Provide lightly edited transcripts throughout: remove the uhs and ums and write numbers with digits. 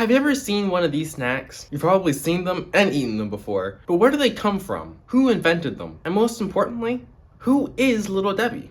Have you ever seen one of these snacks? You've probably seen them and eaten them before, but where do they come from? Who invented them? And most importantly, who is Little Debbie?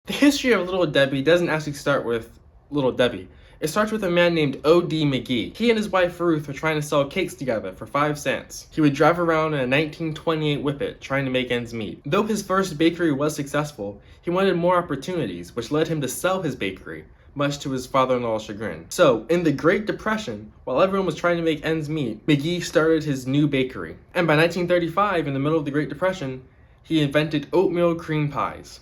The history of Little Debbie doesn't actually start with Little Debbie. It starts with a man named O.D. McGee. He and his wife Ruth were trying to sell cakes together for 5 cents. He would drive around in a 1928 Whippet trying to make ends meet. Though his first bakery was successful, he wanted more opportunities, which led him to sell his bakery, much to his father-in-law's chagrin. So, in the Great Depression, while everyone was trying to make ends meet, McGee started his new bakery. And by 1935, in the middle of the Great Depression, he invented oatmeal cream pies.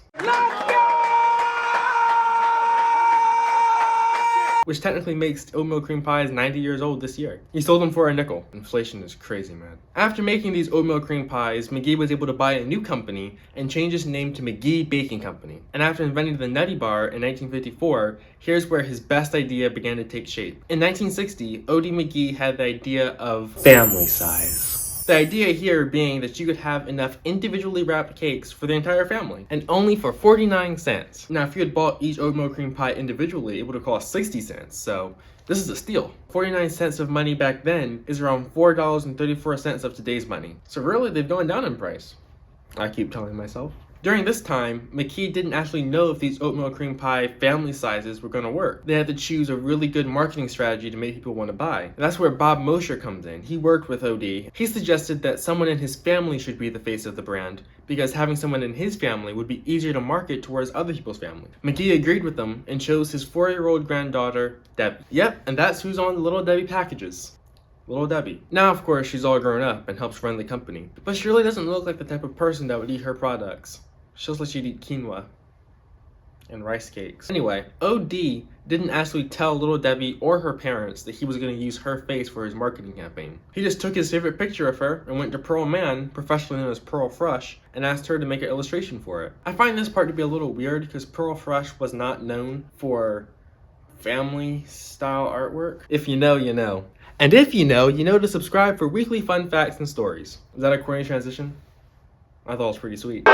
Which technically makes oatmeal cream pies 90 years old this year. He sold them for a nickel. Inflation is crazy, man. After making these oatmeal cream pies, McGee was able to buy a new company and change his name to McGee Baking Company. And after inventing the Nutty Bar in 1954, here's where his best idea began to take shape. In 1960, O.D. McGee had the idea of family size. The idea here being that you could have enough individually wrapped cakes for the entire family, and only for 49 cents. Now, if you had bought each oatmeal cream pie individually, it would have cost 60 cents, so this is a steal. 49 cents of money back then is around $4.34 of today's money. So really, they've gone down in price. I keep telling myself. During this time, McGee didn't actually know if these oatmeal cream pie family sizes were going to work. They had to choose a really good marketing strategy to make people want to buy. And that's where Bob Mosher comes in. He worked with OD. He suggested that someone in his family should be the face of the brand, because having someone in his family would be easier to market towards other people's family. McGee agreed with them and chose his 4-year-old granddaughter, Debbie. Yep, and that's who's on the Little Debbie packages. Little Debbie. Now, of course, she's all grown up and helps run the company, but she really doesn't look like the type of person that would eat her products. She looks like she'd eat quinoa and rice cakes. Anyway, O.D. didn't actually tell Little Debbie or her parents that he was going to use her face for his marketing campaign. He just took his favorite picture of her and went to Pearl Man, professionally known as Pearl Fresh, and asked her to make an illustration for it. I find this part to be a little weird because Pearl Fresh was not known for family-style artwork. If you know, you know. And if you know to subscribe for weekly fun facts and stories. Is that a corny transition? I thought it was pretty sweet.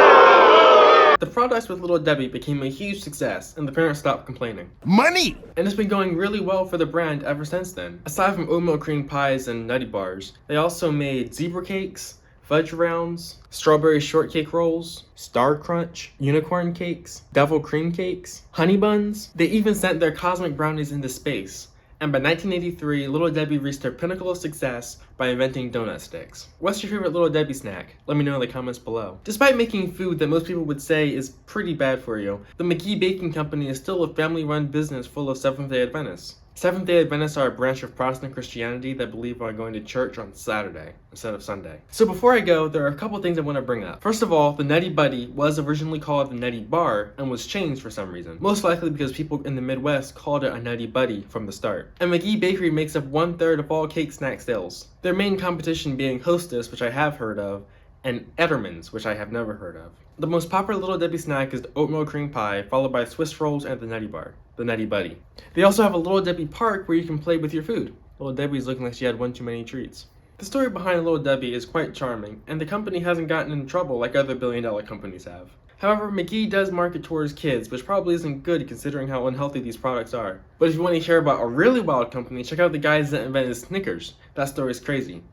The products with Little Debbie became a huge success, and the parents stopped complaining. Money! And it's been going really well for the brand ever since then. Aside from oatmeal cream pies and nutty bars, they also made zebra cakes, fudge rounds, strawberry shortcake rolls, star crunch, unicorn cakes, devil cream cakes, honey buns. They even sent their cosmic brownies into space. And by 1983, Little Debbie reached her pinnacle of success by inventing donut sticks. What's your favorite Little Debbie snack? Let me know in the comments below. Despite making food that most people would say is pretty bad for you, the McGee Baking Company is still a family-run business full of Seventh-day Adventists. Seventh-day Adventists are a branch of Protestant Christianity that believe on going to church on Saturday instead of Sunday. So before I go, there are a couple things I want to bring up. First of all, the Nutty Buddy was originally called the Nutty Bar and was changed for some reason. Most likely because people in the Midwest called it a Nutty Buddy from the start. And McGee Bakery makes up 1/3 of all cake snack sales. Their main competition being Hostess, which I have heard of, and Etterman's, which I have never heard of. The most popular Little Debbie snack is the oatmeal cream pie, followed by Swiss rolls and the Nutty Bar, the Nutty Buddy. They also have a Little Debbie park where you can play with your food. Little Debbie's looking like she had one too many treats. The story behind Little Debbie is quite charming, and the company hasn't gotten in trouble like other billion-dollar companies have. However, McGee does market towards kids, which probably isn't good considering how unhealthy these products are. But if you want to hear about a really wild company, check out the guys that invented Snickers. That story's crazy.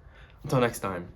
Until next time.